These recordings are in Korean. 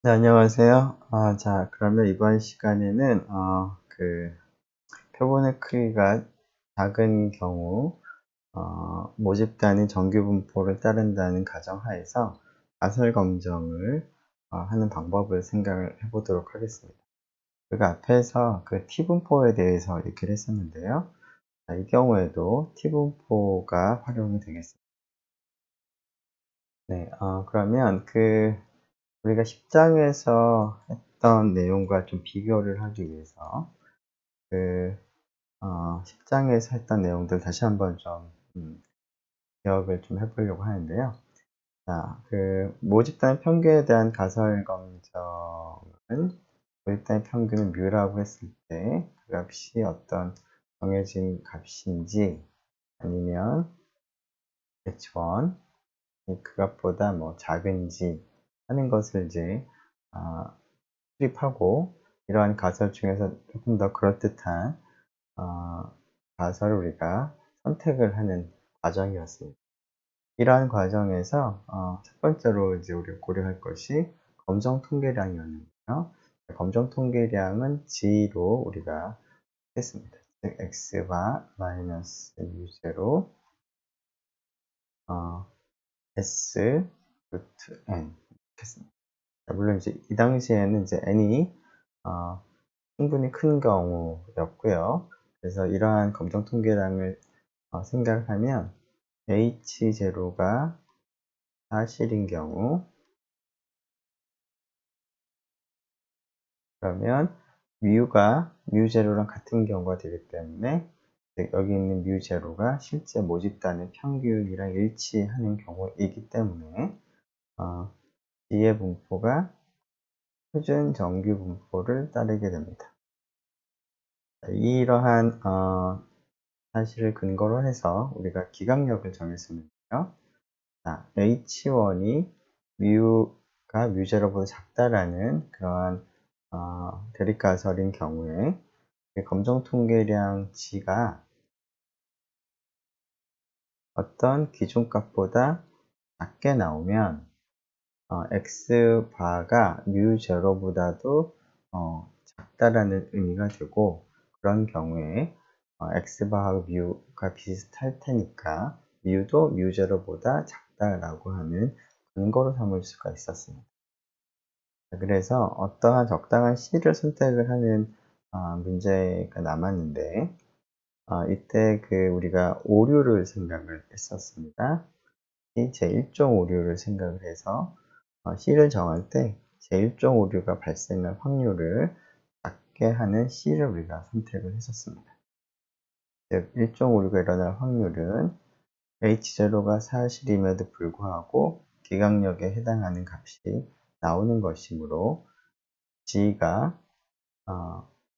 네, 안녕하세요. 자, 그러면 이번 시간에는, 표본의 크기가 작은 경우, 모집단이 정규 분포를 따른다는 가정하에서 가설 검정을 하는 방법을 생각을 해보도록 하겠습니다. 우리가 앞에서 그 T분포에 대해서 얘기를 했었는데요. 자, 이 경우에도 T분포가 활용이 되겠습니다. 네, 그러면 우리가 10장에서 했던 내용과 좀 비교를 하기 위해서 그 10장에서 했던 내용들 다시 한번 좀 기억을 좀 해보려고 하는데요. 자, 모집단의 평균에 대한 가설 검정은 모집단의 평균을 뮤라고 했을 때 그 값이 어떤 정해진 값인지 아니면 h1 그 값보다 뭐 작은지 하는 것을 이제 수립하고 이러한 가설 중에서 조금 더 그럴듯한 어, 가설을 우리가 선택을 하는 과정이었습니다. 이러한 과정에서 첫 번째로 이제 우리가 고려할 것이 검정 통계량이었는데요. 검정 통계량은 G로 우리가 했습니다. 즉 X바 마이너스 U0 S 루트 N 했습니다. 물론 이제 이 당시에는 이제 N이 어, 충분히 큰 경우였고요. 그래서 이러한 검정 통계량을 생각하면 H0가 사실인 경우, 그러면 뮤가 뮤0랑 같은 경우가 되기 때문에 여기 있는 뮤0가 실제 모집단의 평균이랑 일치하는 경우이기 때문에 D의 분포가 표준 정규 분포를 따르게 됩니다. 이러한 사실을 근거로 해서 우리가 기각력을 정했었는데요. 자, H1이 뮤가 뮤0보다 작다라는 그러한 대립가설인 경우에 검정 통계량 G가 어떤 기준값보다 작게 나오면 X바가 뮤0보다도 작다라는 의미가 되고, 그런 경우에 X바하고 뮤가 비슷할 테니까 뮤도 뮤0보다 작다라고 하는 근거로 삼을 수가 있었습니다. 그래서 어떠한 적당한 C를 선택을 하는 문제가 남았는데, 이때 우리가 오류를 생각을 했었습니다. 제1종 오류를 생각을 해서 C를 정할 때 제1종 오류가 발생할 확률을 작게 하는 C를 우리가 선택을 했었습니다. 즉, 1종 오류가 일어날 확률은 H0가 사실임에도 불구하고 기각력에 해당하는 값이 나오는 것이므로 G가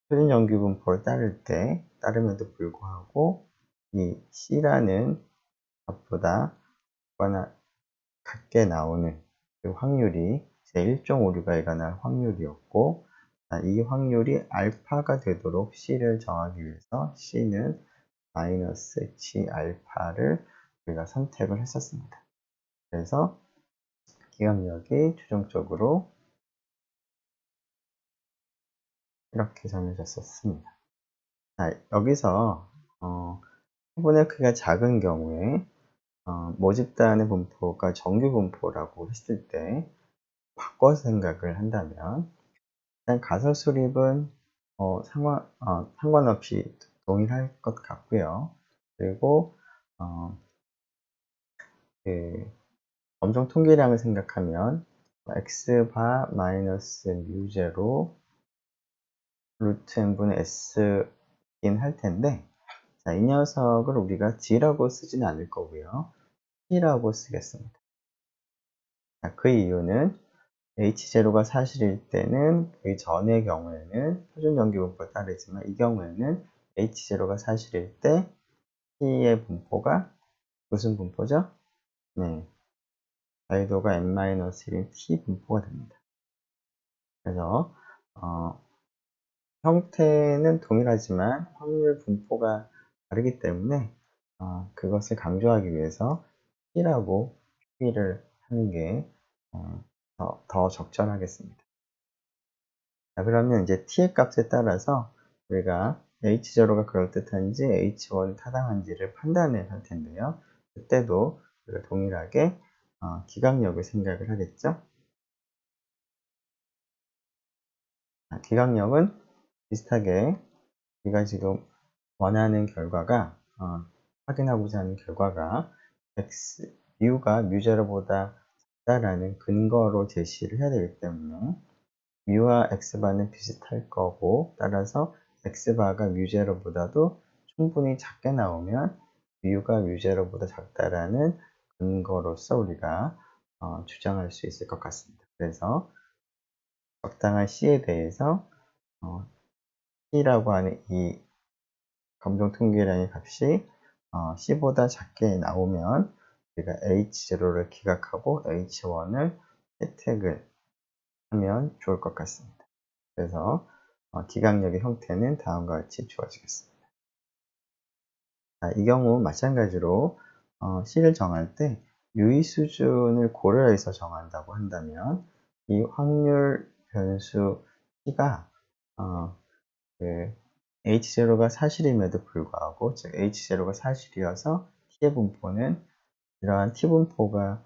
표준 정규 분포를 따름에도 불구하고 이 C라는 값보다 같게 나오는 그 확률이 제1종 오류가 일어날 확률이었고, 이 확률이 알파가 되도록 C를 정하기 위해서 C는 마이너스 H 알파를 우리가 선택을 했었습니다. 그래서 기억력이 최종적으로 이렇게 정해졌었습니다. 자, 여기서 표본의 크기가 작은 경우에 모집단의 분포가 정규 분포라고 했을 때 바꿔서 생각을 한다면, 일단 가설 수립은 상관없이 동일할 것 같고요. 그리고 그 검정 통계량을 생각하면 X바 마이너스 뮤제로 루트 n분의 S인 할 텐데, 자, 이 녀석을 우리가 G라고 쓰지는 않을 거고요. T라고 쓰겠습니다. 자, 그 이유는 H0가 사실일 때는 그 전의 경우에는 표준 정규 분포가 따르지만, 이 경우에는 H0가 사실일 때 T의 분포가 무슨 분포죠? 네, 자유도가 n-1인 T 분포가 됩니다. 그래서 형태는 동일하지만 확률 분포가 다르기 때문에 그것을 강조하기 위해서 T라고 표기를 하는 게 더 적절하겠습니다. 자, 그러면 이제 t의 값에 따라서 우리가 h0가 그럴듯한지 h1이 타당한지를 판단을 할 텐데요. 그때도 우리가 동일하게 기각력을 생각을 하겠죠. 기각력은 비슷하게 우리가 지금 원하는 결과가 확인하고자 하는 결과가 뮤가 뮤제로보다 작다라는 근거로 제시를 해야 되기 때문에 뮤와 x바는 비슷할 거고, 따라서 x바가 뮤제로보다도 충분히 작게 나오면 뮤가 뮤제로보다 작다라는 근거로서 우리가 주장할 수 있을 것 같습니다. 그래서 적당한 c에 대해서 c라고 하는 이 검정 통계량의 값이 c보다 작게 나오면 우리가 h0를 기각하고 h1을 채택을 하면 좋을 것 같습니다. 그래서 기각력의 형태는 다음과 같이 주어지겠습니다. 이 경우 마찬가지로 c를 정할 때 유의 수준을 고려해서 정한다고 한다면 이 확률 변수 c가 그 h0가 사실임에도 불구하고, 즉 h0가 사실이어서 t의 분포는 이러한 t분포가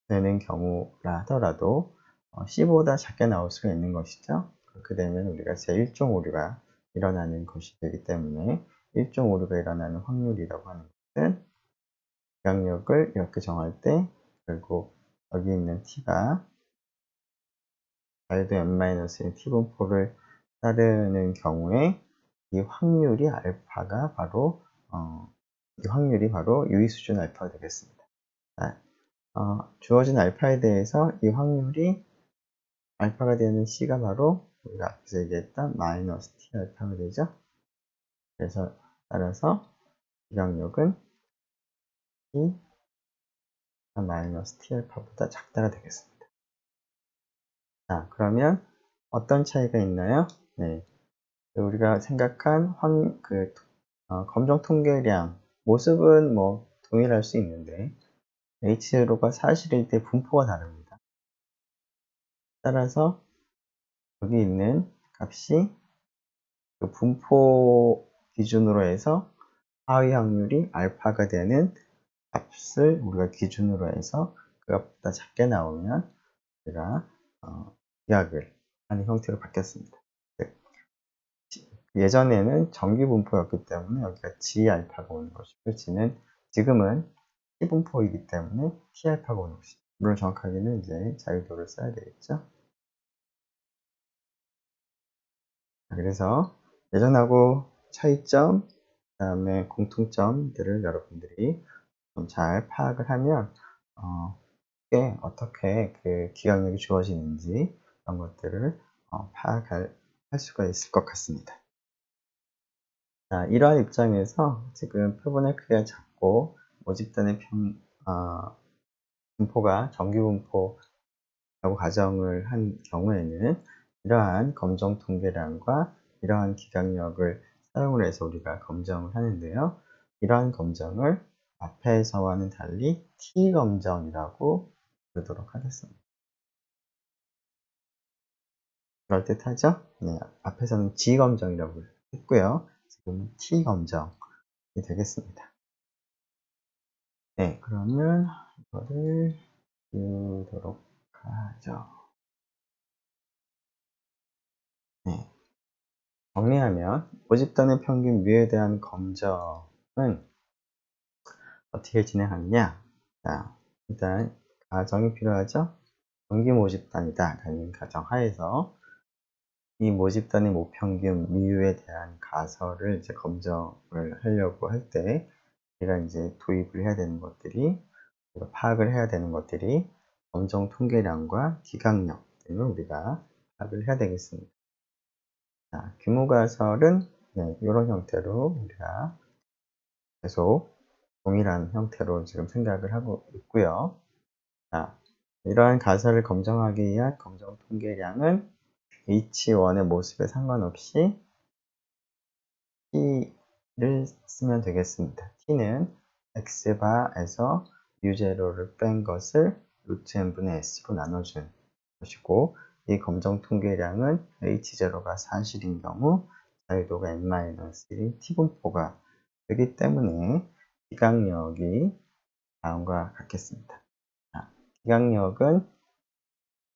되는 경우라 하더라도 c보다 작게 나올 수가 있는 것이죠. 그렇게 되면 우리가 제1종 오류가 일어나는 것이 되기 때문에 1종 오류가 일어나는 확률이라고 하는 것은 기각력을 이렇게 정할 때 결국 여기 있는 t가 자유도 n-인 t분포를 따르는 경우에 이 확률이 알파가 바로 이 확률이 바로 유의 수준 알파가 되겠습니다. 주어진 알파에 대해서 이 확률이 알파가 되는 c가 바로 우리가 앞에서 얘기했던 마이너스 t 알파가 되죠. 그래서 따라서 기각력은 t 마이너스 t 알파보다 작다가 되겠습니다. 자, 그러면 어떤 차이가 있나요? 네, 우리가 생각한 검정 통계량 모습은 뭐 동일할 수 있는데 h0가 사실일 때 분포가 다릅니다. 따라서 여기 있는 값이 그 분포 기준으로 해서 하위 확률이 알파가 되는 값을 우리가 기준으로 해서 그것보다 작게 나오면 우리가 기각을 하는 형태로 바뀌었습니다. 예전에는 정기 분포였기 때문에 여기가 G 알파가 오는 것이고, 지금은 T 분포이기 때문에 T 알파가 오는 것이죠. 물론 정확하게는 이제 자유도를 써야 되겠죠. 그래서 예전하고 차이점, 그 다음에 공통점들을 여러분들이 좀 잘 파악을 하면 어떻게 그 기억력이 주어지는지 그런 것들을 파악할 수가 있을 것 같습니다. 자, 이러한 입장에서 지금 표본의 크기가 작고 모집단의 분포가 정규 분포라고 가정을 한 경우에는 이러한 검정 통계량과 이러한 기각력을 사용을 해서 우리가 검정을 하는데요. 이러한 검정을 앞에서와는 달리 T검정이라고 부르도록 하겠습니다. 그럴듯하죠? 네, 앞에서는 G검정이라고 했고요. 지금은 T검정이 되겠습니다. 네, 그러면 이거를 지우도록 하죠. 네. 정리하면 모집단의 평균 뮤에 대한 검정은 어떻게 진행하느냐? 자, 일단 가정이 필요하죠? 정기 모집단이다 라는 가정 하에서 이 모집단의 모평균 뮤에 대한 가설을 이제 검정을 하려고 할 때 우리가 이제 도입을 해야 되는 것들이, 우리가 파악을 해야 되는 것들이 검정 통계량과 기각력 등을 우리가 파악을 해야 되겠습니다. 자, 규모 가설은 이런 형태로 우리가 계속 동일한 형태로 지금 생각을 하고 있고요. 자, 이러한 가설을 검정하기 위한 검정 통계량은 H1의 모습에 상관없이 T를 쓰면 되겠습니다. T는 X바에서 U0를 뺀 것을 루트 n분의 S로 나눠준 것이고, 이 검정 통계량은 H0가 사실인 경우 자유도가 n-1인 T분포가 되기 때문에 기강력이 다음과 같겠습니다. 기강력은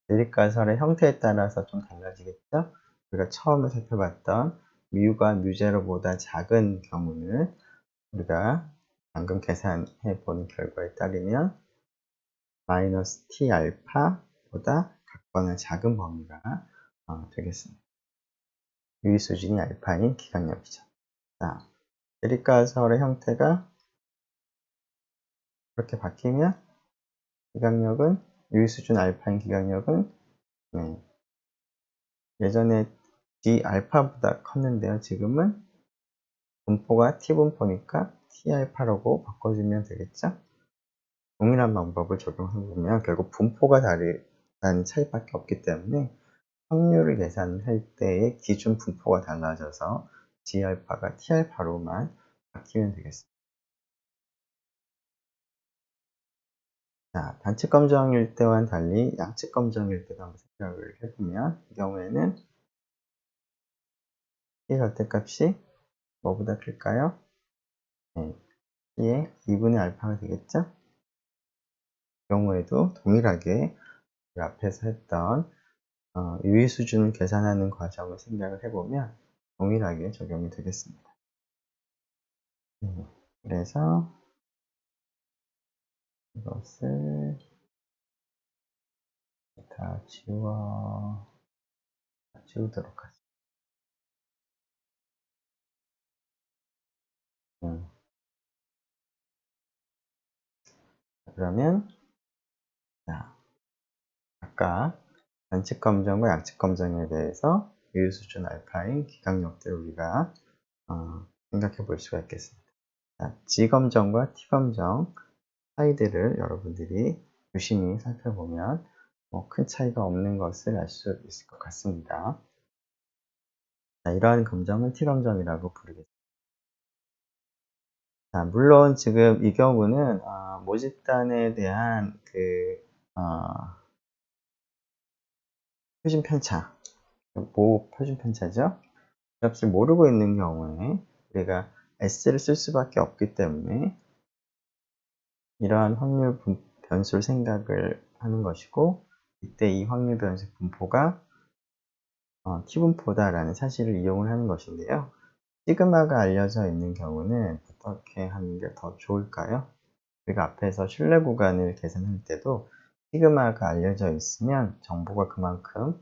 대립가설의 형태에 따라서 좀 달라지겠죠? 우리가 처음에 살펴봤던 뮤가 뮤제로보다 작은 경우는 우리가 방금 계산해 본 결과에 따르면 마이너스 T 알파보다 같거나 작은 범위가 되겠습니다. 유의 수준이 알파인 기강력이죠. 자, 대립가설의 형태가 그렇게 바뀌면 기강력은 유의 수준 알파인 기강력은 예전에 D 알파보다 컸는데요. 지금은 분포가 T 분포니까 T 알파라고 바꿔주면 되겠죠? 동일한 방법을 적용해보면 결국 분포가 다른 차이밖에 없기 때문에 확률을 계산할 때의 기준 분포가 달라져서 G알파가 T알파로만 바뀌면 되겠습니다. 자, 단측 검정일 때와는 달리 양측 검정일 때도 한번 생각을 해보면 이 경우에는 T 절대값이 뭐보다 클까요? 네, T의 2분의 알파가 되겠죠? 이 경우에도 동일하게 앞에서 했던 유의 수준을 계산하는 과정을 생각을 해보면 동일하게 적용이 되겠습니다. 그래서 이것을 다 지우도록 하죠. 그러면 자, 아까 단측 검정과 양측 검정에 대해서 유의 수준 알파인 기강력들을 우리가 생각해 볼 수가 있겠습니다. 자, G검정과 T검정 차이들을 여러분들이 유심히 살펴보면 큰 차이가 없는 것을 알 수 있을 것 같습니다. 자, 이러한 검정을 T검정이라고 부르겠습니다. 자, 물론 지금 이 경우는 모집단에 대한 표준 편차, 표준 편차죠. 값을 모르고 있는 경우에 우리가 S를 쓸 수밖에 없기 때문에 이러한 확률 변수를 생각을 하는 것이고, 이때 이 확률 변수 분포가 T분포다라는 사실을 이용을 하는 것인데요. 시그마가 알려져 있는 경우는 어떻게 하는 게 더 좋을까요? 우리가 앞에서 신뢰 구간을 계산할 때도 시그마가 알려져 있으면 정보가 그만큼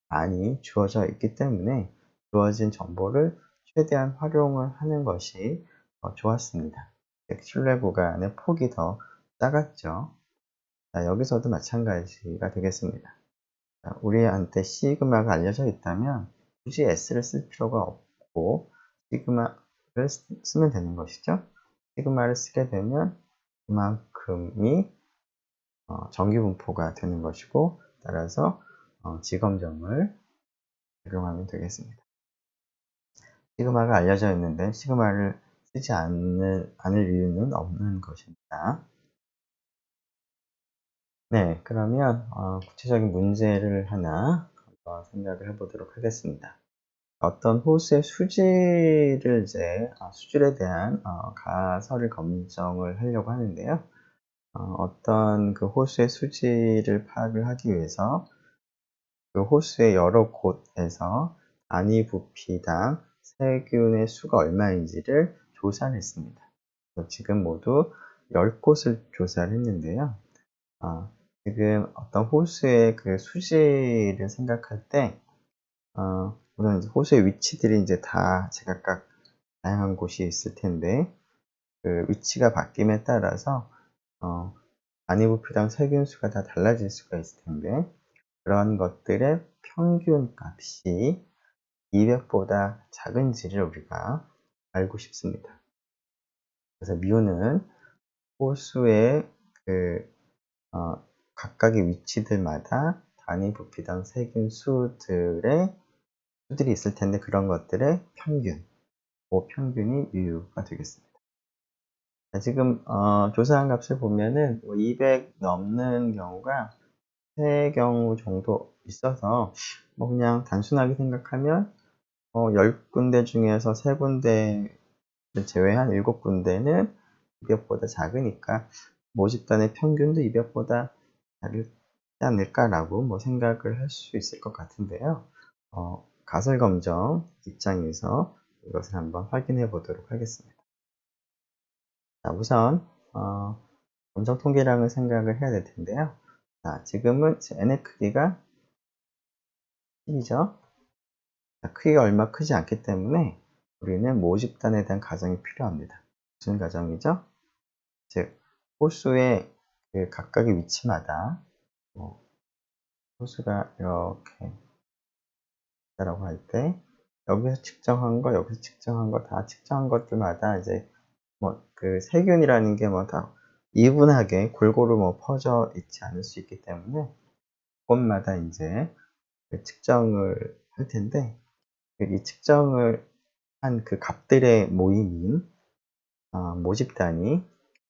많이 주어져 있기 때문에 주어진 정보를 최대한 활용을 하는 것이 더 좋았습니다. 신뢰 구간의 폭이 더 작았죠. 자, 여기서도 마찬가지가 되겠습니다. 자, 우리한테 시그마가 알려져 있다면 굳이 S를 쓸 필요가 없고 시그마를 쓰면 되는 것이죠. 시그마를 쓰게 되면 그만큼이 정규분포가 되는 것이고, 따라서 G검정을 적용하면 되겠습니다. 시그마가 알려져 있는데 시그마를 쓰지 않을 이유는 없는 것입니다. 네, 그러면 구체적인 문제를 하나 생각을 해보도록 하겠습니다. 어떤 호수의 수질을 수질에 대한 가설을 검증을 하려고 하는데요. 어떤 그 호수의 수질을 파악을 하기 위해서 그 호수의 여러 곳에서 단위 부피당 세균의 수가 얼마인지를 조사를 했습니다. 지금 모두 10곳을 조사를 했는데요. 지금 어떤 호수의 그 수질을 생각할 때, 물론 호수의 위치들이 이제 다 제각각 다양한 곳이 있을 텐데, 그 위치가 바뀜에 따라서, 단위 부피당 세균 수가 다 달라질 수가 있을 텐데, 그런 것들의 평균 값이 200보다 작은지를 우리가 알고 싶습니다. 그래서 뮤는 호수의 각각의 위치들마다 단위 부피당 세균 수들이 있을 텐데, 그런 것들의 평균, 그 평균이 뮤가 되겠습니다. 자, 지금 조사한 값을 보면은 200 넘는 경우가 경우 정도 있어서 뭐 그냥 단순하게 생각하면 10군데 중에서 3군데를 제외한 7군데는 200보다 작으니까 모집단의 평균도 200보다 작지 않을까라고 뭐 생각을 할 수 있을 것 같은데요. 가설검정 입장에서 이것을 한번 확인해 보도록 하겠습니다. 자, 우선 검정 통계량을 생각을 해야 될 텐데요. 자, 지금은 n의 크기가 10이죠. 크기가 얼마 크지 않기 때문에 우리는 모집단에 대한 가정이 필요합니다. 무슨 가정이죠? 즉, 호수의 그 각각의 위치마다 호수가 이렇게 있다라고 할 때 여기서 측정한 거, 여기서 측정한 거 다 측정한 것들마다 이제 뭐 그 세균이라는 게 뭐 다 이분하게 골고루 뭐 퍼져 있지 않을 수 있기 때문에 그곳마다 이제 그 측정을 할 텐데 이 측정을 한 그 값들의 모임인 모집단이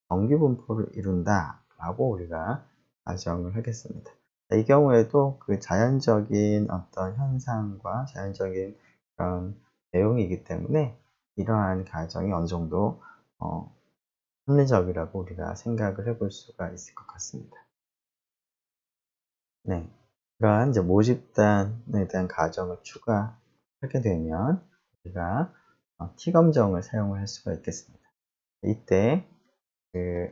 정규 분포를 이룬다라고 우리가 가정을 하겠습니다. 이 경우에도 그 자연적인 어떤 현상과 자연적인 그런 내용이기 때문에 이러한 가정이 어느 정도 합리적이라고 우리가 생각을 해볼 수가 있을 것 같습니다. 네. 그러한 이제 모집단에 대한 가정을 추가하게 되면 우리가 T검정을 사용을 할 수가 있겠습니다. 이때 그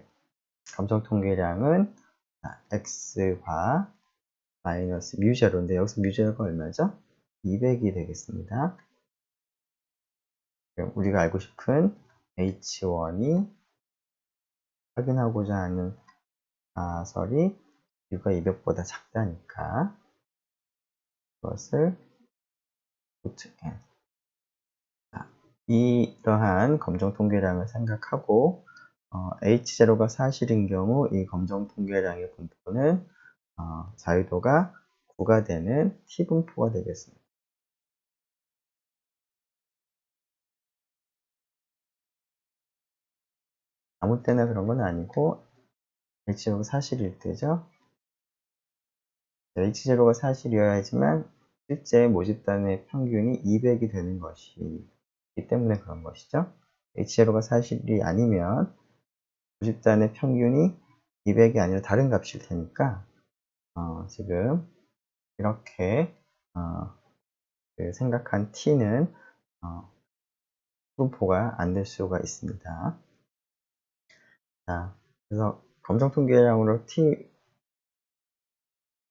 감정 통계량은 x와 마이너스 뮤제로인데 여기서 뮤제로가 얼마죠? 200이 되겠습니다. 우리가 알고 싶은 H1이 확인하고자 하는 가설이 U가 200보다 작다니까 그것을 루트 n. 이러한 검정 통계량을 생각하고 H0가 사실인 경우 이 검정 통계량의 분포는 자유도가 9가 되는 T분포가 되겠습니다. 아무 때나 그런 건 아니고 H0가 사실일 때죠. H0가 사실이어야지만 실제 모집단의 평균이 200이 되는 것이기 때문에 그런 것이죠. H0가 사실이 아니면 모집단의 평균이 200이 아니라 다른 값일 테니까 지금 이렇게 그 생각한 T는 분포가 안 될 수가 있습니다. 자, 그래서 검정 통계량으로 T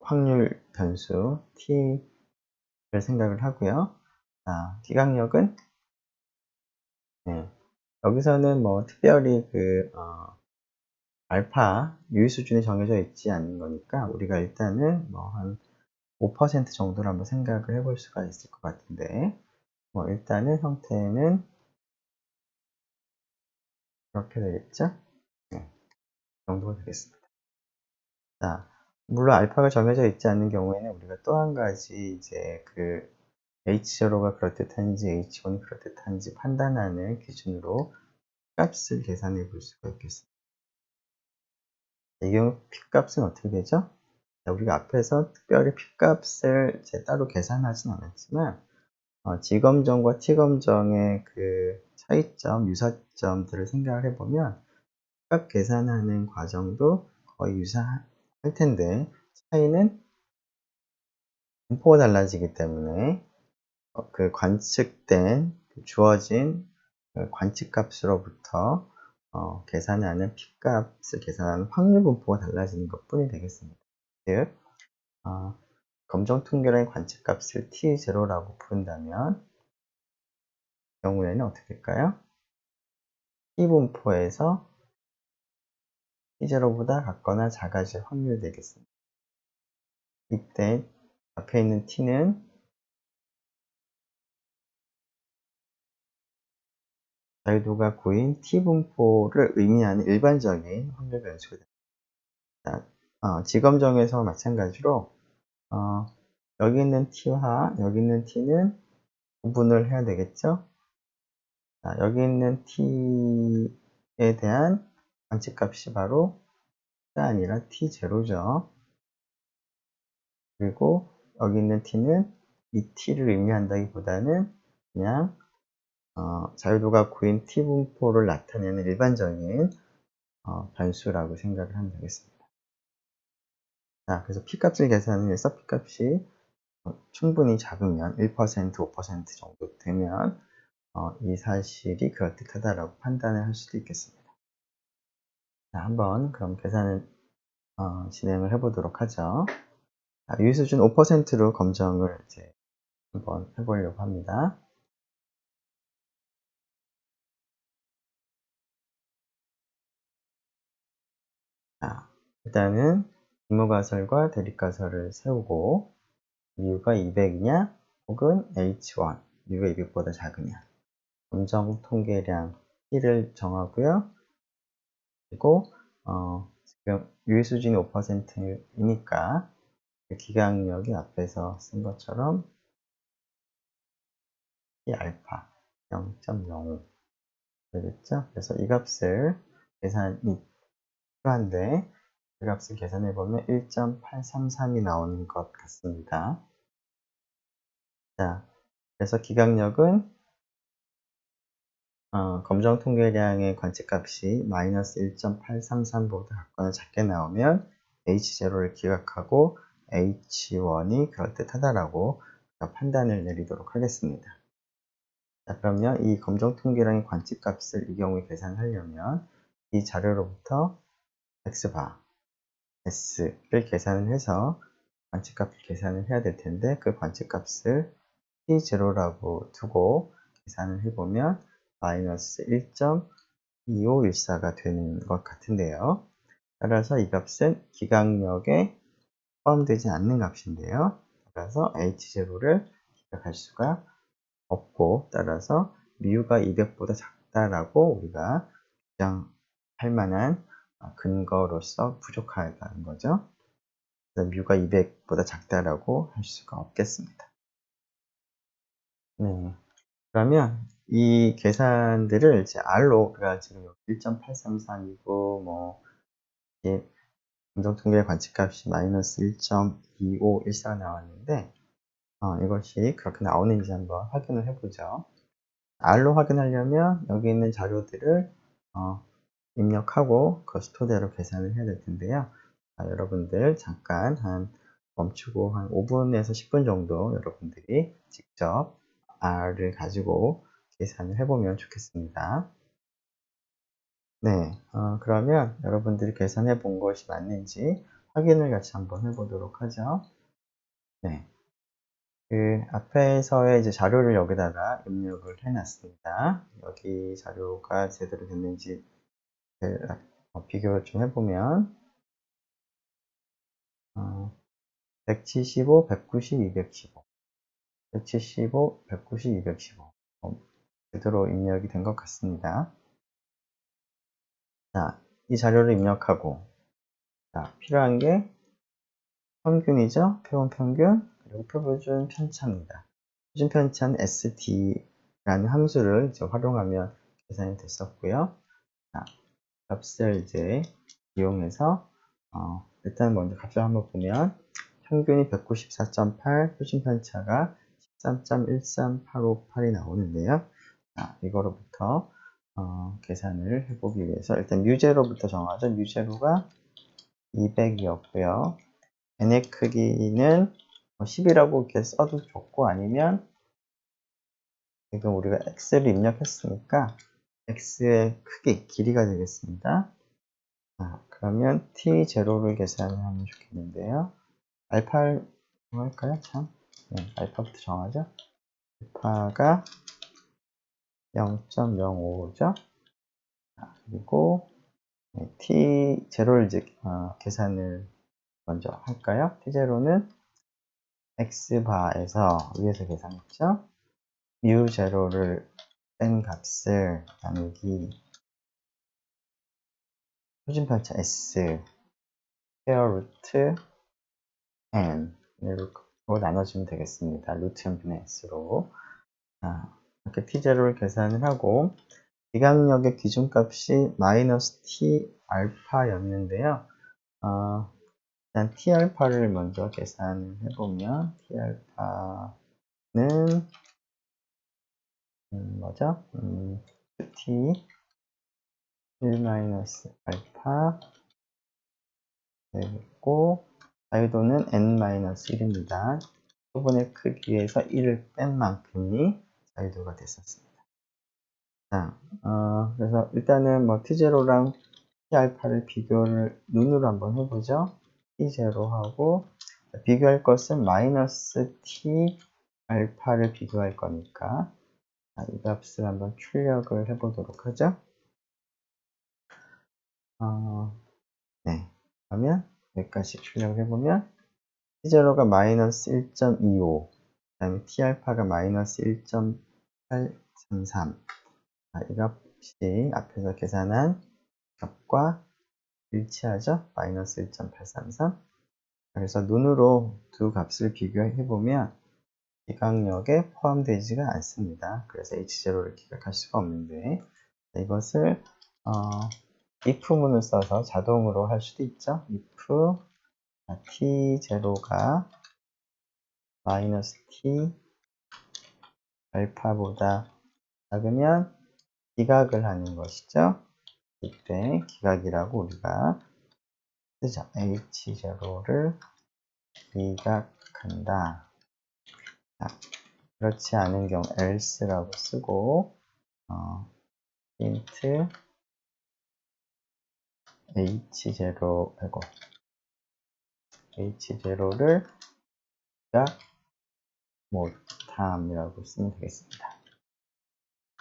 확률 변수 T를 생각을 하고요. 자, T강력은 여기서는 뭐 특별히 알파 유의 수준이 정해져 있지 않는 거니까 우리가 일단은 뭐 한 5% 정도로 한번 생각을 해볼 수가 있을 것 같은데 뭐 일단은 형태는 이렇게 되겠죠? 이 정도가 되겠습니다. 자, 물론 알파가 정해져 있지 않는 경우에는 우리가 또 한 가지 이제 그 H0가 그럴듯한지 H1이 그럴듯한지 판단하는 기준으로 값을 계산해 볼 수가 있겠습니다. 이 경우 P값은 어떻게 되죠? 자, 우리가 앞에서 특별히 P값을 따로 계산하진 않았지만 G검정과 T검정의 그 차이점, 유사점들을 생각을 해보면 값 계산하는 과정도 거의 유사할 텐데 차이는 분포가 달라지기 때문에 그 관측된 주어진 관측값으로부터 계산하는 P값을 계산하는 확률 분포가 달라지는 것뿐이 되겠습니다. 즉 검정 통계량의 관측값을 T0라고 부른다면 경우에는 어떻게 될까요? T분포에서 T0보다 같거나 작아질 확률이 되겠습니다. 이때 앞에 있는 T는 자유도가 9인 T분포를 의미하는 일반적인 확률 변수가 됩니다. 지검정에서 마찬가지로 여기 있는 T와 여기 있는 T는 구분을 해야 되겠죠? 자, 여기 있는 T에 대한 관측값이 바로 T가 아니라 T0죠. 그리고 여기 있는 t는 이 t를 의미한다기보다는 그냥 자유도가 9인 t분포를 나타내는 일반적인 변수라고 생각을 하면 되겠습니다. 자, 그래서 p값을 계산을 해서 p값이 충분히 작으면 1%, 5% 정도 되면 이 사실이 그럴듯하다라고 판단을 할 수도 있겠습니다. 자, 한번 그럼 계산을 진행을 해보도록 하죠. 자, 유의수준 5%로 검정을 이제 한번 해보려고 합니다. 자, 일단은 이무가설과 대립가설을 세우고 U가 200이냐 혹은 H1, U가 200보다 작으냐 검정 통계량 T를 정하고요. 그리고 지금 유의수준이 5%이니까 기강력이 앞에서 쓴 것처럼 T 알파 0.05 되겠죠? 그래서 이 값을 계산이 필요한데 그 값을 계산해 보면 1.833이 나오는 것 같습니다. 자, 그래서 기강력은 검정 통계량의 관측값이 마이너스 1.833보다 같거나 작게 나오면 H0를 기각하고 H1이 그럴듯하다라고 판단을 내리도록 하겠습니다. 자, 그러면 이 검정 통계량의 관측값을 이 경우에 계산하려면 이 자료로부터 X바, S를 계산을 해서 관측값을 계산을 해야 될 텐데 그 관측값을 T0라고 두고 계산을 해보면 마이너스 1.2514가 되는 것 같은데요. 따라서 이 값은 기강력에 포함되지 않는 값인데요. 따라서 H0를 기각할 수가 없고 따라서 μ가 200보다 작다라고 우리가 주장할 만한 근거로서 부족하다는 거죠. 그래서 μ가 200보다 작다라고 할 수가 없겠습니다. 네. 그러면 이 계산들을 이제 R로 우리가 지금 1.833이고 뭐 이게 검정통계 관측값이 마이너스 1.2514가 나왔는데 이것이 그렇게 나오는지 한번 확인을 해보죠. R로 확인하려면 여기 있는 자료들을 입력하고 그것을 토대로 계산을 해야 될 텐데요. 여러분들 잠깐 멈추고 한 5분에서 10분 정도 여러분들이 직접 R을 가지고 계산을 해보면 좋겠습니다. 네, 그러면 여러분들이 계산해 본 것이 맞는지 확인을 같이 한번 해보도록 하죠. 네, 그 앞에서의 이제 자료를 여기다가 입력을 해놨습니다. 여기 자료가 제대로 됐는지 비교를 좀 해보면 175, 190, 215 175, 190, 215 제대로 입력이 된 것 같습니다. 자, 이 자료를 입력하고 자, 필요한 게 평균이죠. 표본 평균 그리고 표준 편차입니다. 표준 편차는 SD라는 함수를 이제 활용하면 계산이 됐었고요. 자, 값을 이제 이용해서 일단 먼저 값을 한번 보면 평균이 194.8, 표준 편차가 13.13858이 나오는데요. 자, 이거로부터 계산을 해보기 위해서 일단 뮤제로부터 정하죠. 뮤제로가 200이었고요. n의 크기는 10이라고 이렇게 써도 좋고 아니면 지금 우리가 x를 입력했으니까 x의 크기, 길이가 되겠습니다. 그러면 t0를 계산하면 좋겠는데요. 알파를 정할까요? 참, 네, 알파부터 정하죠. 알파가 0.05죠. 그리고 t0를 이제 계산을 먼저 할까요? t0는 x바에서 위에서 계산했죠. mu0를 뺀 값을 나누기 표준 편차 s 스퀘어 루트 n으로 나눠주면 되겠습니다. 루트 n분의 s로 이렇게 t0를 계산을 하고 기강력의 기준값이 마이너스 t 알파였는데요. 일단 T알파를 먼저 계산을 해보면 T알파는 뭐죠? T 1-알파 되겠고 자유도는 n-1입니다. 부분의 크기에서 1을 뺀 만큼이 자유도가 됐었습니다. 자, 그래서 일단은 뭐 T0랑 T알파를 비교를 눈으로 한번 해보죠. T0하고 비교할 것은 마이너스 T 알파를 비교할 거니까 이 값을 한번 출력을 해보도록 하죠. 네. 그러면 여기까지 출력을 해보면 T0가 마이너스 1.25, 그 다음에 T알파가 마이너스 1.833. 이 값이 앞에서 계산한 값과 일치하죠? 마이너스 1.833. 그래서 눈으로 두 값을 비교해보면 기각력에 포함되지가 않습니다. 그래서 H0를 기각할 수가 없는데 이것을 if문을 써서 자동으로 할 수도 있죠. if T0가 마이너스 T 알파보다 작으면 기각을 하는 것이죠. 이때 기각이라고 우리가 쓰죠. H0를 기각한다. 자, 그렇지 않은 경우 else라고 쓰고 int H0하고 H0를 기각 못함이라고 쓰면 되겠습니다.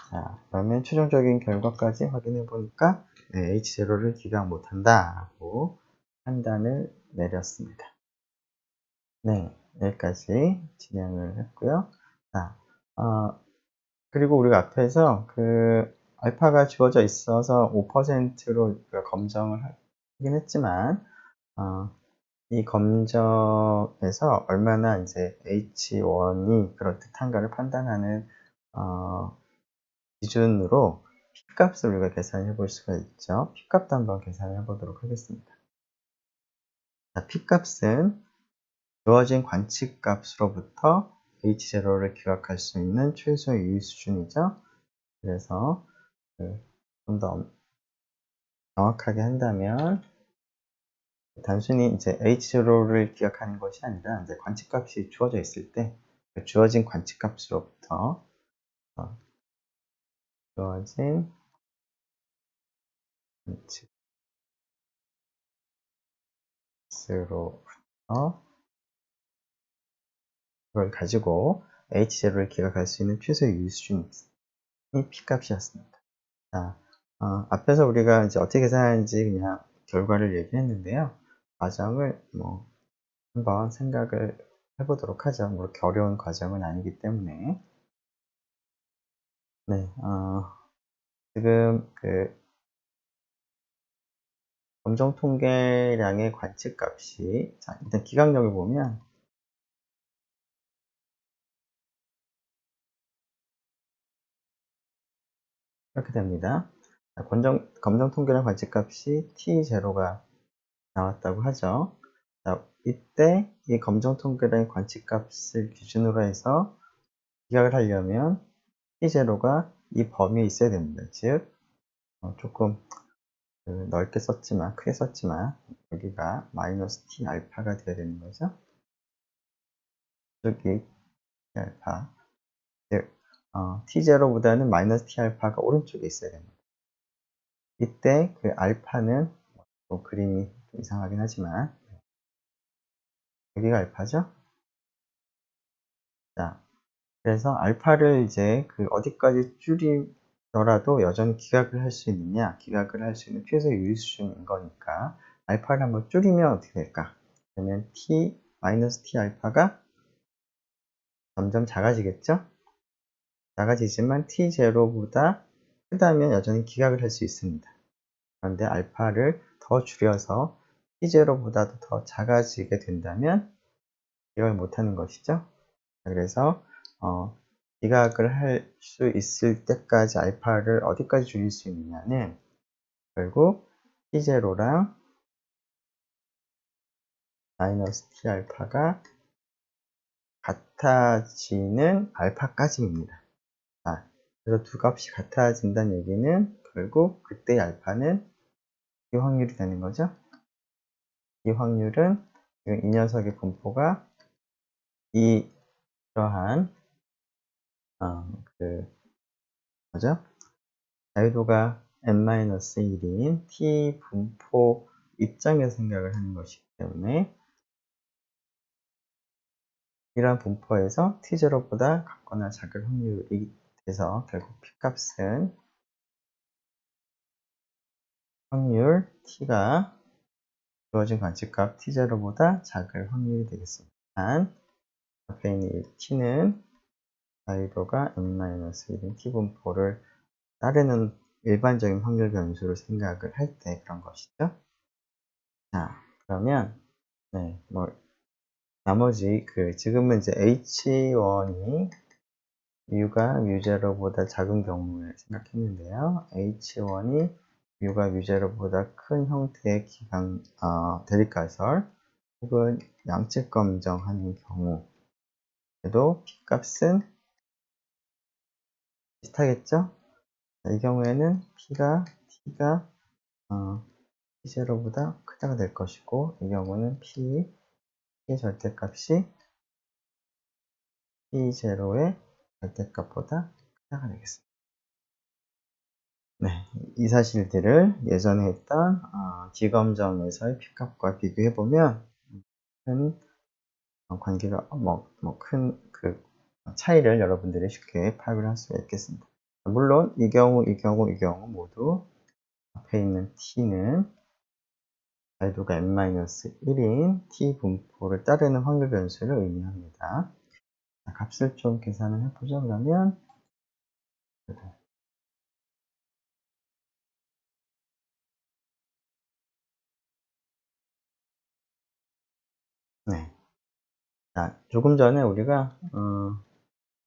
자, 그러면 최종적인 결과까지 확인해 보니까 H0를 기각 못한다고 판단을 내렸습니다. 네, 여기까지 진행을 했고요. 자, 그리고 우리가 앞에서 그 알파가 주어져 있어서 5%로 검정을 하긴 했지만 이 검정에서 얼마나 이제 H1이 그럴듯한가를 판단하는 기준으로 P값을 우리가 계산해 볼 수가 있죠. P값도 한번 계산해 보도록 하겠습니다. 자, P값은 주어진 관측값으로부터 H0를 기각할 수 있는 최소 유의 수준이죠. 그래서 좀 더 정확하게 한다면 단순히 이제 H0를 기억하는 것이 아니라 이제 관측값이 주어져 있을 때 주어진 관측값으로부터 주어진 관측값으로부터 그걸 가지고 H0를 기억할 수 있는 최소 유의 수준이 P값이었습니다. 자, 앞에서 우리가 이제 어떻게 계산하는지 그냥 결과를 얘기했는데요. 과정을 뭐 한번 생각을 해보도록 하죠. 뭐 그렇게 어려운 과정은 아니기 때문에. 네, 지금 그 검정 통계량의 관측값이 자, 일단 기각력을 보면 이렇게 됩니다. 자, 검정 통계량 관측값이 T0가 나왔다고 하죠. 자, 이때 이 검정 통계량의 관측값을 기준으로 해서 기각을 하려면 T0가 이 범위에 있어야 됩니다. 즉, 조금 넓게 썼지만, 크게 썼지만, 여기가 마이너스 T 알파가 되어야 되는 거죠. 여기 T 알파. 즉, T0보다는 마이너스 T 알파가 오른쪽에 있어야 됩니다. 이때 그 알파는, 또 그림이 좀 이상하긴 하지만, 여기가 알파죠? 자, 그래서 알파를 이제 그 어디까지 줄이더라도 여전히 기각을 할 수 있느냐, 기각을 할 수 있는 최소 유의 수준인 거니까, 알파를 한번 줄이면 어떻게 될까? 그러면 마이너스 T 알파가 점점 작아지겠죠? 작아지지만 T0보다 크다면 여전히 기각을 할 수 있습니다. 그런데 알파를 더 줄여서 T0보다도 더 작아지게 된다면 기각을 못하는 것이죠. 그래서 기각을 할 수 있을 때까지 알파를 어디까지 줄일 수 있느냐는 결국 T0랑 마이너스 t 알파가 같아지는 알파까지입니다. 자, 그래서 두 값이 같아진다는 얘기는 결국 그때의 알파는 이 확률이 되는 거죠. 이 확률은 이 녀석의 분포가 이러한 뭐죠? 자유도가 n-1인 t 분포 입장에서 생각을 하는 것이기 때문에 이러한 분포에서 t0보다 같거나 작을 확률이 돼서 결국 p값은 확률 t가 주어진 관측값 t0보다 작을 확률이 되겠습니다. 단, 앞에 있는 이 t는 자유도가 n-1인 t 분포를 따르는 일반적인 확률 변수로 생각을 할 때 그런 것이죠. 자, 그러면 나머지 지금은 이제 h1이 u가 u0보다 작은 경우를 생각했는데요. h1이 u가 u0보다 큰 형태의 대립가설 혹은 양측 검정하는 경우에도 p값은 비슷하겠죠? 이 경우에는 t가 t0보다 크다가 될 것이고, 이 경우는 p의 절대값이 t0의 절대값보다 크다가 되겠습니다. 네, 이 사실들을 예전에 했던 기검정에서의 p값과 비교해보면 큰 관계가 큰 차이를 여러분들이 쉽게 파악을 할 수가 있겠습니다. 물론 이 경우 모두 앞에 있는 t는 자유도가 n-1인 t 분포를 따르는 확률 변수를 의미합니다. 자, 값을 좀 계산을 해보죠. 그러면 네. 자, 조금 전에 우리가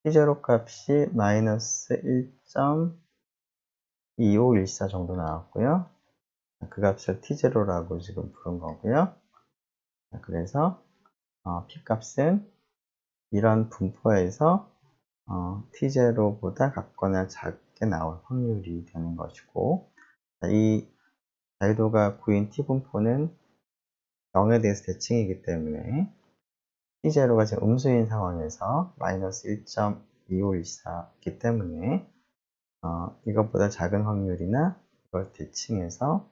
t0 값이 마이너스 1.2514 정도 나왔고요. 그 값을 t0라고 지금 부른 거고요. 자, 그래서 p값은 이런 분포에서 t0보다 같거나 작게 나올 확률이 되는 것이고, 자, 이 자유도가 9인 t 분포는 0에 대해서 대칭이기 때문에 t0가 지금 음수인 상황에서 마이너스 1.2514이기 때문에 이것보다 작은 확률이나 이걸 대칭해서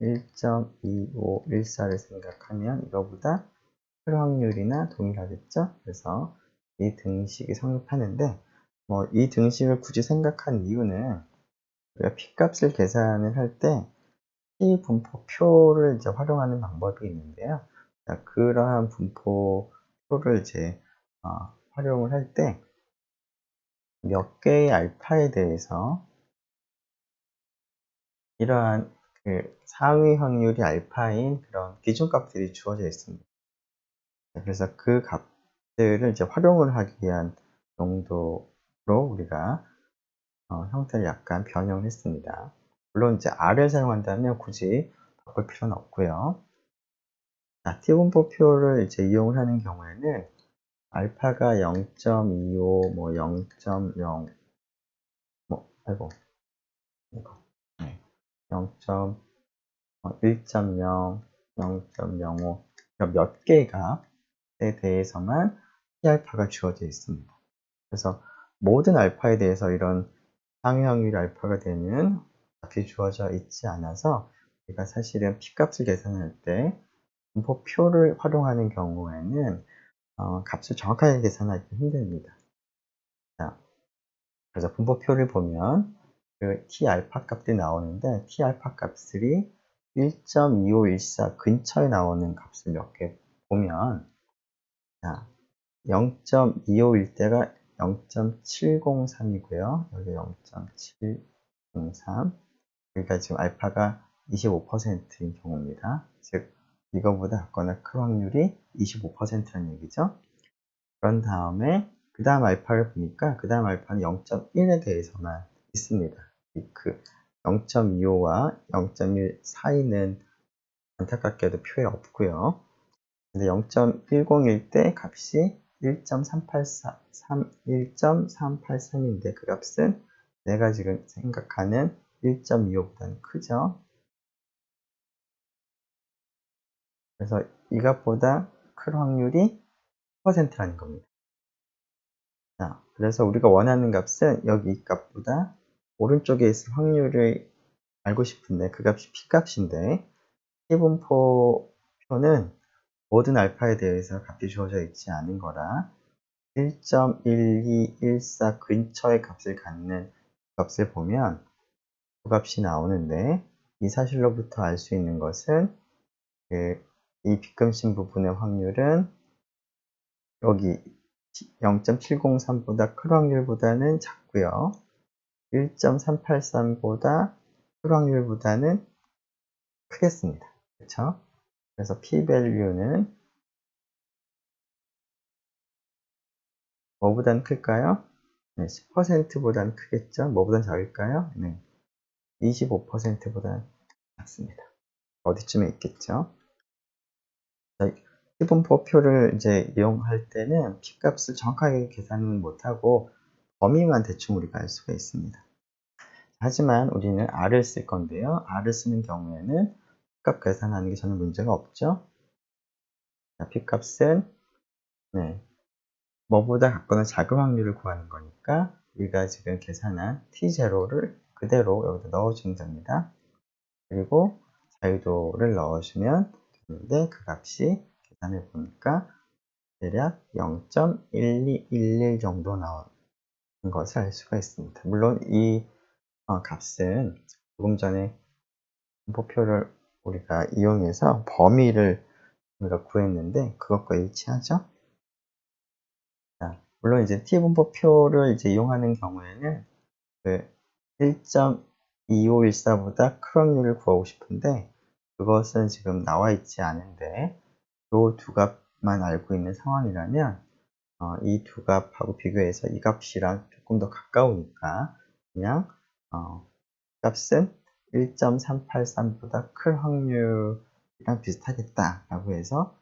1.2514를 생각하면 이거보다 큰 확률이나 동일하겠죠? 그래서 이 등식이 성립하는데 이 등식을 굳이 생각한 이유는 우리가 p값을 계산을 할 때 p 분포표를 이제 활용하는 방법이 있는데요. 자, 그러한 분포표를 이제 활용을 할 때 몇 개의 알파에 대해서 이러한 상위 확률이 알파인 그런 기준값들이 주어져 있습니다. 그래서 그 값들을 이제 활용을 하기 위한 용도로 우리가 형태를 약간 변형을 했습니다. 물론 이제 R을 사용한다면 굳이 바꿀 필요는 없고요. 자, T분포표를 이제 이용을 하는 경우에는 알파가 0.25, 0.0, 아이고, 이거, 1.0, 0.05, 몇 개의 값에 대해서만 T알파가 주어져 있습니다. 그래서 모든 알파에 대해서 이런 상위 확률 알파가 되는 값이 주어져 있지 않아서 우리가 사실은 p값을 계산할 때 분포표를 활용하는 경우에는 값을 정확하게 계산하기 힘듭니다. 자, 그래서 분포표를 보면 그 t알파 값들이 나오는데 t알파 값들이 1.2514 근처에 나오는 값을 몇 개 보면 0.25일 때가 0.703이고요. 여기 0.703. 그러니까 지금 알파가 25%인 경우입니다. 즉 이거보다 같거나 큰 확률이 25%라는 얘기죠. 그런 다음에 그 다음 알파를 보니까 그 다음 알파는 0.1에 대해서만 있습니다. 그 0.25와 0.1 사이는 안타깝게도 표에 없고요. 근데 0.101 때 값이 1.383인데 그 값은 내가 지금 생각하는 1.25보다는 크죠. 그래서 이 값보다 클 확률이 10%라는 겁니다. 자, 그래서 우리가 원하는 값은 여기 이 값보다 오른쪽에 있을 확률을 알고 싶은데 그 값이 P값인데 P분포표는 모든 알파에 대해서 값이 주어져 있지 않은 거라 1.1214 근처의 값을 갖는 값을 보면 그 값이 나오는데 이 사실로부터 알 수 있는 것은 이 빗금신 부분의 확률은 여기 0.703보다 큰 확률보다는 작고요. 1.383보다 큰 확률보다는 크겠습니다. 그렇죠? 그래서 p-value는 뭐보다는 클까요? 네, 10%보다는 크겠죠? 뭐보다는 작을까요? 네, 25%보다는 작습니다. 어디쯤에 있겠죠? P분포표를 이제 이용할 때는 P값을 정확하게 계산은 못하고 범위만 대충 우리가 알 수가 있습니다. 하지만 우리는 R을 쓸 건데요. R을 쓰는 경우에는 P값 계산하는 게 전혀 문제가 없죠. 자, P값은 네, 뭐보다 같거나 작은 확률을 구하는 거니까 우리가 지금 계산한 T0를 그대로 여기다 넣어주면 됩니다. 그리고 자유도를 넣어주면 되는데 그 값이 계산해 보니까 대략 0.1211 정도 나오는 것을 알 수가 있습니다. 물론 이 값은 조금 전에 분포표를 우리가 이용해서 범위를 우리가 구했는데 그것과 일치하죠. 자, 물론 이제 T분포표를 이제 이용하는 경우에는 그 1.2514보다 큰 확률을 구하고 싶은데 그것은 지금 나와 있지 않은데 이 두 값만 알고 있는 상황이라면 이 두 값하고 비교해서 이 값이랑 조금 더 가까우니까 그냥 값은 1.383보다 클 확률이랑 비슷하겠다라고 해서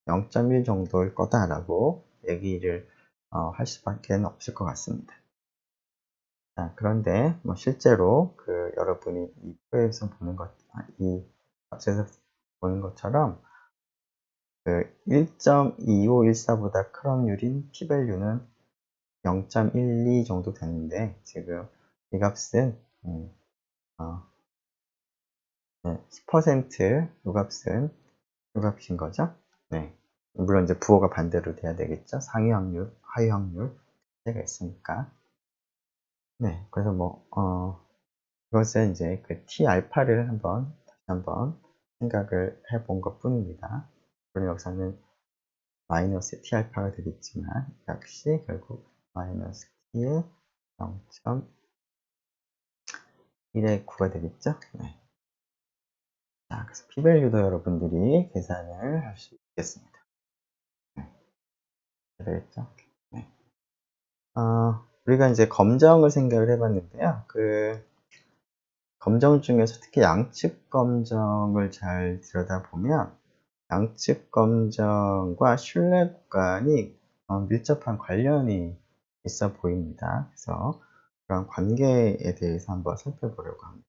0.1 정도일 거다라고 얘기를 할 수밖에 없을 것 같습니다. 자, 그런데 뭐 실제로 여러분이 이 표에서 보는 이 값에서 보는 것처럼 1.2514보다 큰 확률인 p-value는 0.12 정도 되는데 지금 이 값은 10% 이 값은 이 값인 거죠. 네. 물론 이제 부호가 반대로 돼야 되겠죠. 상위 확률, 하위 확률 차이가 있으니까. 네. 그래서 이것은 이제 그 T 알파를 다시 한번 생각을 해본 것 뿐입니다. 물론 여기서는 마이너스 T 알파가 되겠지만 역시 결국 마이너스 T의 0.1의 9가 되겠죠. 네. 자, 그래서 p-value도 여러분들이 계산을 할 수 있겠습니다. 네. 되겠죠? 네. 우리가 이제 검정을 생각을 해봤는데요. 검정 중에서 특히 양측 검정을 잘 들여다보면 양측 검정과 신뢰 구간이 밀접한 관련이 있어 보입니다. 그래서 그런 관계에 대해서 한번 살펴보려고 합니다.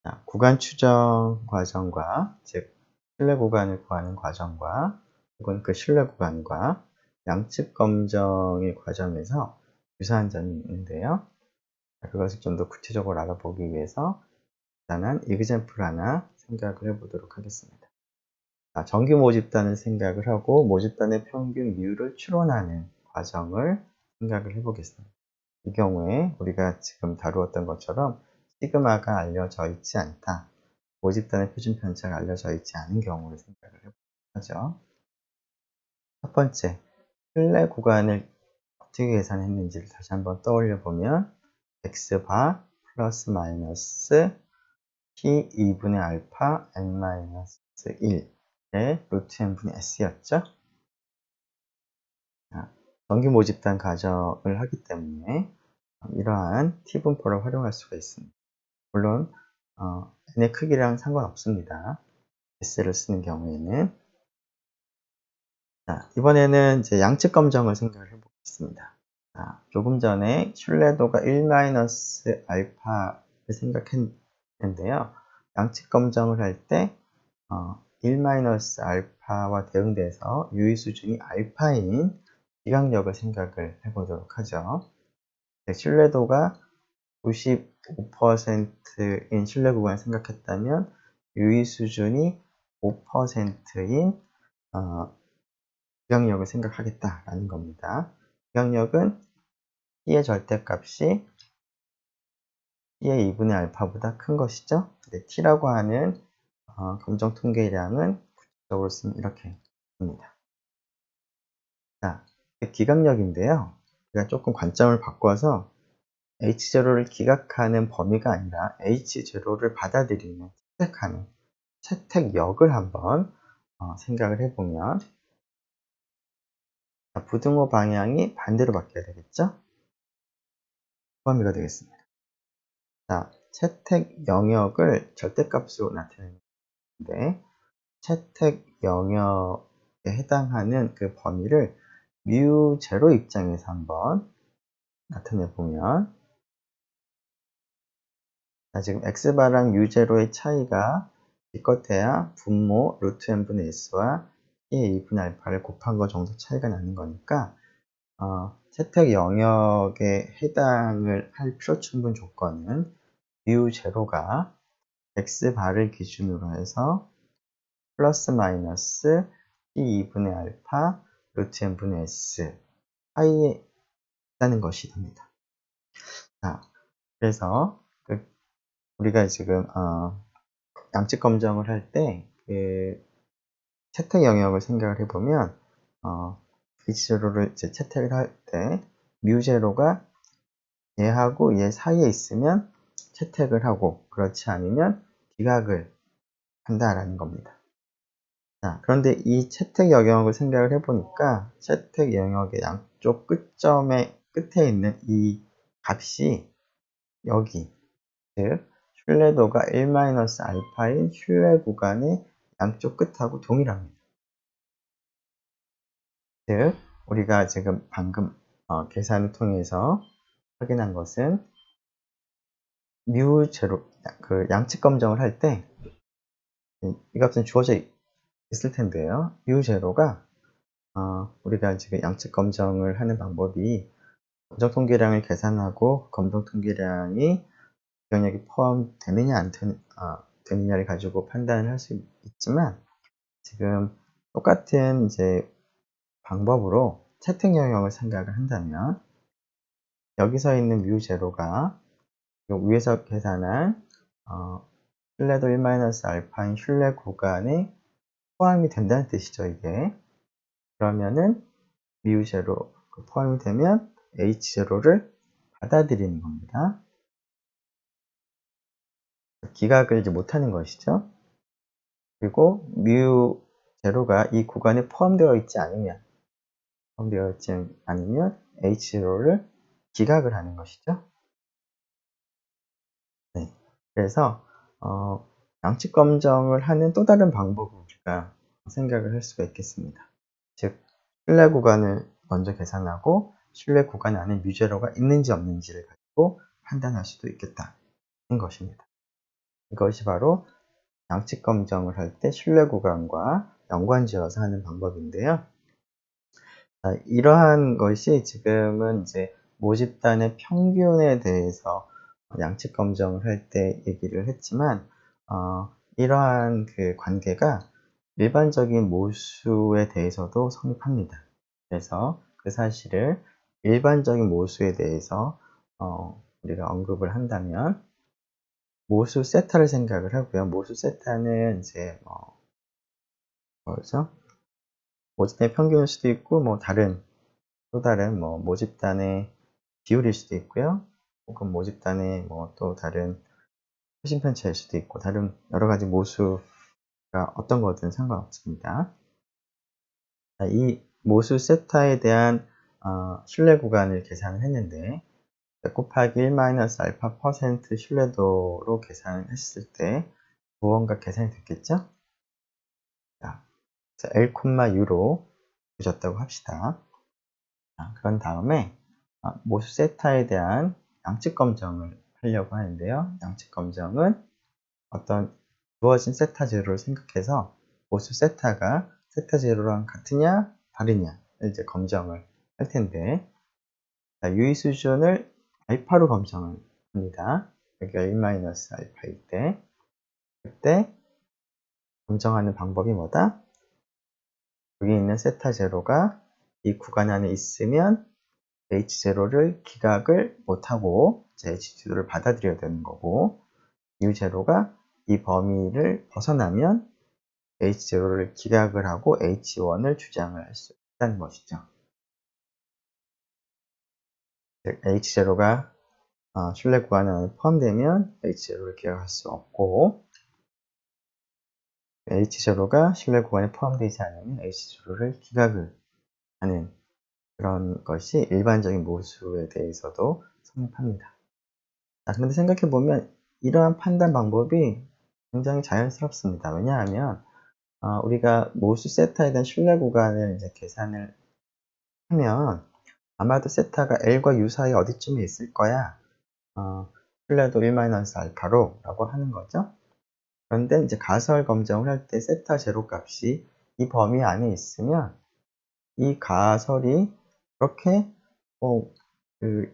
자, 구간 추정 과정과 즉 신뢰 구간을 구하는 과정과 혹은 그 신뢰 구간과 양측 검정의 과정에서 유사한 점이 있는데요. 그것을 좀 더 구체적으로 알아보기 위해서 간단한 example 하나 생각을 해보도록 하겠습니다. 정규 모집단을 생각을 하고 모집단의 평균 비율을 추론하는 과정을 생각을 해보겠습니다. 이 경우에 우리가 지금 다루었던 것처럼 시그마가 알려져 있지 않다. 모집단의 표준 편차가 알려져 있지 않은 경우를 생각을 해보죠. 첫 번째, 신뢰 구간을 어떻게 계산했는지를 다시 한번 떠올려 보면 x바 플러스 마이너스 p 2분의 알파 n 마이너스 1의 루트 n분의 s였죠. 정규 모집단 가정을 하기 때문에 이러한 t분포를 활용할 수가 있습니다. 물론 n의 크기랑 상관없습니다. s를 쓰는 경우에는 자, 이번에는 이제 양측 검정을 생각을 해보겠습니다. 자, 조금 전에 신뢰도가 1-알파를 생각했는데요. 양측 검정을 할 때 1-알파와 대응돼서 유의 수준이 알파인 기각력을 생각을 해보도록 하죠. 신뢰도가 95%인 신뢰 구간을 생각했다면 유의 수준이 5%인 기각력을 생각하겠다라는 겁니다. 기각력은 T의 절대값이 T의 2분의 알파보다 큰 것이죠. T라고 하는 검정 통계량은 구체적으로 쓰면 이렇게 됩니다. 자, 기각력인데요. 제가 조금 관점을 바꿔서 H0를 기각하는 범위가 아니라 H0를 받아들이는 채택하는 채택역을 한번 생각을 해보면, 부등호 방향이 반대로 바뀌어야 되겠죠? 범위가 되겠습니다. 자, 채택 영역을 절대값으로 나타내는데, 채택 영역에 해당하는 그 범위를 μ0 입장에서 한번 나타내 보면, 자, 지금 x바랑 μ0의 차이가 기껏해야 분모 루트 n분의 s와 t의 2분의 알파를 곱한 거 정도 차이가 나는 거니까 채택 영역에 해당을 할 필요충분 조건은 μ0가 x바를 기준으로 해서 플러스 마이너스 t2분의 알파 루트 n분의 s 사이에 있다는 것이 됩니다. 자, 그래서 우리가 지금 양측 검정을 할 때 채택 영역을 생각을 해보면 H0를 이제 채택을 할 때 μ0가 얘하고 얘 사이에 있으면 채택을 하고, 그렇지 않으면 기각을 한다라는 겁니다. 자, 그런데 이 채택 영역을 생각을 해보니까 채택 영역의 양쪽 끝점의 끝에 있는 이 값이 여기, 즉 신뢰도가 1-알파인 신뢰 구간의 양쪽 끝하고 동일합니다. 즉 우리가 지금 방금 계산을 통해서 확인한 것은 μ0, 그 양측 검정을 할 때 이 값은 주어져 있을 텐데요. μ0가 우리가 지금 양측 검정을 하는 방법이 검정 통계량을 계산하고 검정 통계량이 기억력이 포함되느냐 안 되느냐를 가지고 판단을 할 수 있지만, 지금 똑같은 이제 방법으로 채택 영역을 생각을 한다면 여기서 있는 μ0가 위에서 계산한 신뢰도 1-알파인 신뢰 구간에 포함이 된다는 뜻이죠, 이게. 그러면은 μ0 포함이 되면 H0를 받아들이는 겁니다. 기각을 이제 못하는 것이죠. 그리고 μ0가 이 구간에 포함되어 있지 않으면 H0를 기각을 하는 것이죠. 네. 그래서 양측 검정을 하는 또 다른 방법을 우리가 생각을 할 수가 있겠습니다. 즉 신뢰 구간을 먼저 계산하고 신뢰 구간 안에 μ0가 있는지 없는지를 가지고 판단할 수도 있겠다는 것입니다. 이것이 바로 양측 검정을 할 때 신뢰 구간과 연관지어서 하는 방법인데요. 이러한 것이 지금은 이제 모집단의 평균에 대해서 양측 검정을 할 때 얘기를 했지만, 이러한 그 관계가 일반적인 모수에 대해서도 성립합니다. 그래서 그 사실을 일반적인 모수에 대해서 우리가 언급을 한다면 모수 세타를 생각을 하고요. 모수 세타는 이제 뭐죠? 모집단의 평균일 수도 있고 또 다른 모집단의 비율일 수도 있고요. 혹은 모집단의 또 다른 표심 편차일 수도 있고, 다른 여러 가지 모수가 어떤 거든 상관없습니다. 이 모수 세타에 대한 신뢰 구간을 계산을 했는데, 곱하기 1-알파 퍼센트 신뢰도로 계산을 했을 때 무언가 계산이 됐겠죠? 자, L, U로 주어졌다고 합시다. 그런 다음에 모수 세타에 대한 양측 검정을 하려고 하는데요. 양측 검정은 어떤 주어진 세타 제로를 생각해서 모수 세타가 세타 제로랑 같으냐 다르냐를 이제 검정을 할 텐데, 유의 수준을 알파로 검정을 합니다. 여기가 1-알파일 때, 그때 검정하는 방법이 뭐다? 여기 있는 세타 제로가 이 구간 안에 있으면 H0를 기각을 못하고 H0를 받아들여야 되는 거고, U0가 이 범위를 벗어나면 H0를 기각을 하고 H1을 주장을 할 수 있다는 것이죠. 즉 H0가 신뢰 구간 안에 포함되면 H0를 기각할 수 없고, H0가 신뢰 구간에 포함되지 않으면 H0를 기각을 하는 그런 것이 일반적인 모수에 대해서도 성립합니다. 그런데 생각해보면 이러한 판단 방법이 굉장히 자연스럽습니다. 왜냐하면 우리가 모수 세타에 대한 신뢰 구간을 이제 계산을 하면 아마도 세타가 L과 U 사이 어디쯤에 있을 거야. 신뢰도 1-알파로 라고 하는 거죠. 그런데 이제 가설 검정을 할 때 세타 제로 값이 이 범위 안에 있으면 이 가설이 그렇게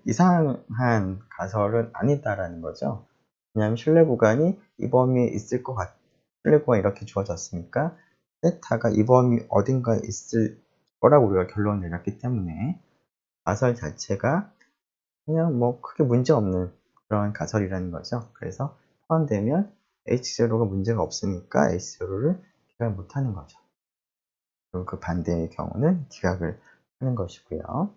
이상한 가설은 아니다라는 거죠. 왜냐하면 신뢰 구간이 이 범위에 있을 것 신뢰 구간이 이렇게 주어졌으니까 세타가 이 범위 어딘가에 있을 거라고 우리가 결론을 내렸기 때문에 가설 자체가 그냥 크게 문제 없는 그런 가설이라는 거죠. 그래서 포함되면 H0가 문제가 없으니까 H0를 기각 못하는 거죠. 그리고 그 반대의 경우는 기각을 하는 것이고요.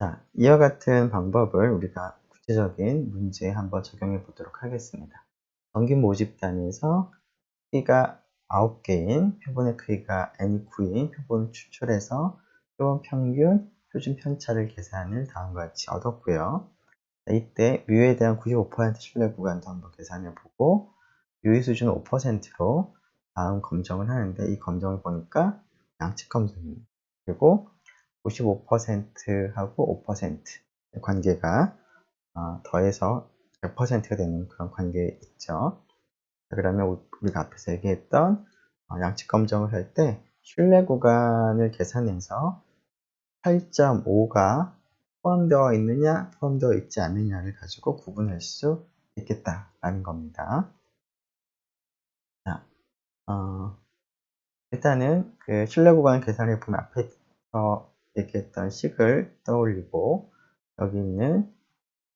자, 이와 같은 방법을 우리가 구체적인 문제에 한번 적용해 보도록 하겠습니다. 전기 모집단에서 크기가 9개인 표본의 크기가 n이 9인 표본을 추출해서 표본 평균 표준 편차를 계산을 다음과 같이 얻었고요. 이때 뮤에 대한 95% 신뢰 구간도 한번 계산해 보고 유의 수준 5%로 다음 검정을 하는데, 이 검정을 보니까 양측 검정입니다. 그리고 95%하고 5% 관계가 더해서 100%가 되는 그런 관계에 있죠. 그러면 우리가 앞에서 얘기했던 양측 검정을 할 때 신뢰 구간을 계산해서 8.5가 포함되어 있느냐 포함되어 있지 않느냐를 가지고 구분할 수 있겠다라는 겁니다. 자, 일단은 그 신뢰 구간 계산해 보면 앞에서 얘기했던 식을 떠올리고 여기 있는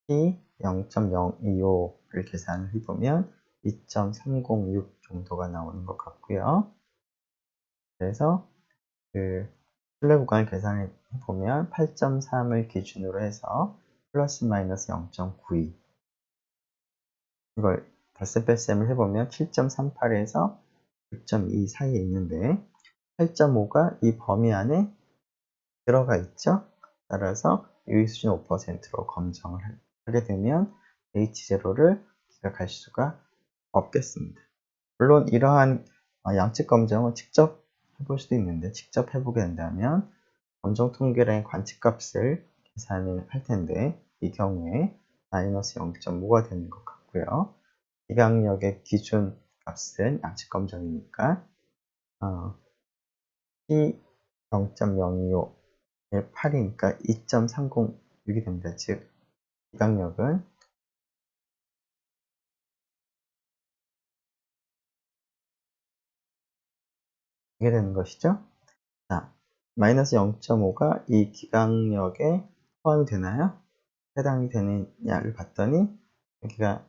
P 0.025를 계산을 해보면 2.306 정도가 나오는 것 같고요. 그래서 그 신뢰 구간을 계산해 보면 8.3을 기준으로 해서 플러스 마이너스 0.92, 이걸 덧셈 뺄셈을 해보면 7.38에서 6.2 사이에 있는데 8.5가 이 범위 안에 들어가 있죠. 따라서 유의 수준 5%로 검정을 하게 되면 H0를 기각할 수가 없겠습니다. 물론 이러한 양측 검정은 직접 해볼 수도 있는데, 직접 해보게 된다면 검정 통계량의 관측값을 계산을 할 텐데, 이 경우에 마이너스 0.5가 되는 것 같고요. 기각력의 기준 값은 양측 검정이니까 P 0.025 8이니까 2.306이 됩니다. 즉 기각력은 이게 되는 것이죠. 자, 마이너스 0.5가 이 기각력에 포함이 되나요? 해당이 되느냐를 봤더니 여기가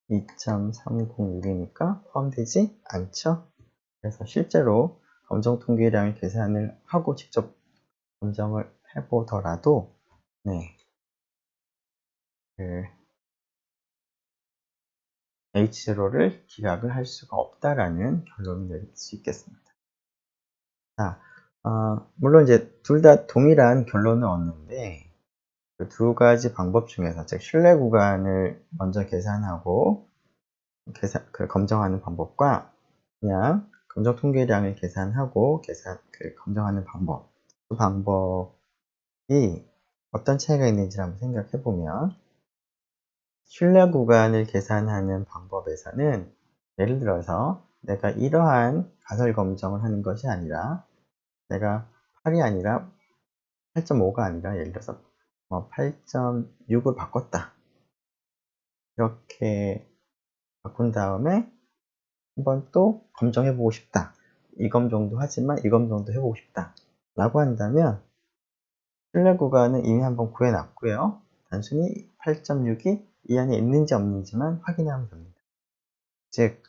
2.306이니까 포함되지 않죠. 그래서 실제로 검정 통계량을 계산을 하고 직접 검정을 해보더라도 그 H0를 기각을 할 수가 없다라는 결론을 내릴 수 있겠습니다. 자, 물론 이제 둘 다 동일한 결론을 얻는데 그 두 가지 방법 중에서, 즉 신뢰 구간을 먼저 계산하고 검정하는 방법과 그냥 검정 통계량을 계산하고 검정하는 방법. 그 방법이 어떤 차이가 있는지 한번 생각해 보면, 신뢰 구간을 계산하는 방법에서는 예를 들어서 내가 이러한 가설 검정을 하는 것이 아니라, 내가 8이 아니라 8.5가 아니라 예를 들어서 8.6으로 바꿨다. 이렇게 바꾼 다음에 한번 또 검정해 보고 싶다. 이 검정도 하지만 이 검정도 해보고 싶다. 라고 한다면 신뢰 구간은 이미 한번 구해 놨고요. 단순히 8.6이 이 안에 있는지 없는지만 확인하면 됩니다. 즉,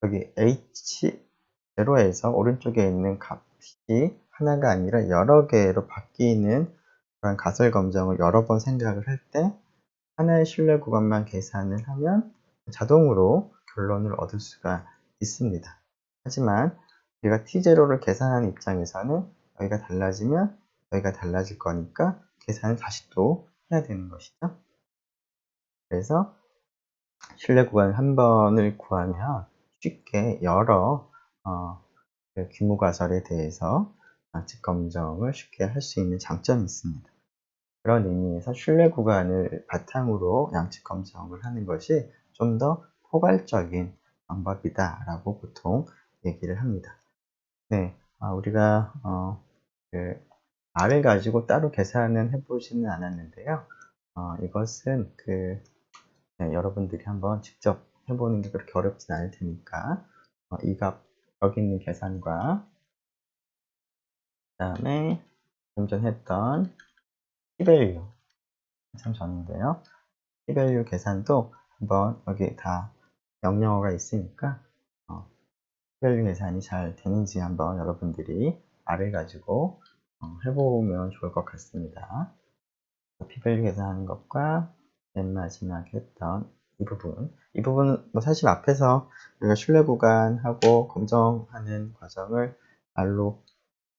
여기 H0에서 오른쪽에 있는 값이 하나가 아니라 여러 개로 바뀌는 그런 가설 검정을 여러 번 생각을 할 때 하나의 신뢰 구간만 계산을 하면 자동으로 결론을 얻을 수가 있습니다. 하지만 우리가 T0를 계산하는 입장에서는 여기가 달라지면 여기가 달라질 거니까 계산을 다시 또 해야 되는 것이죠. 그래서 신뢰 구간 한 번을 구하면 쉽게 여러 규모 가설에 대해서 양측 검정을 쉽게 할 수 있는 장점이 있습니다. 그런 의미에서 신뢰 구간을 바탕으로 양측 검정을 하는 것이 좀 더 포괄적인 방법이다라고 보통 얘기를 합니다. 네, 우리가 R을 가지고 따로 계산은 해보지는 않았는데요. 이것은 여러분들이 한번 직접 해보는 게 그렇게 어렵진 않을 테니까 이 값 여기 있는 계산과 그 다음에 좀 전 했던 P-value 계산 전인데요. P-value 계산도 한번 여기 다 명령어가 있으니까 P-value 계산이 잘 되는지 한번 여러분들이 R을 가지고 해보면 좋을 것 같습니다. P-value 계산하는 것과 맨 마지막에 했던 이 부분은 뭐 사실 앞에서 우리가 신뢰 구간하고 검정하는 과정을 말로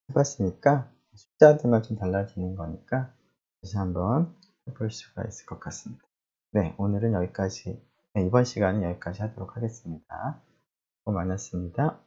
해봤으니까 숫자들만 좀 달라지는 거니까 다시 한번 해볼 수가 있을 것 같습니다. 네, 오늘은 여기까지, 이번 시간은 여기까지 하도록 하겠습니다. 수고 많았습니다.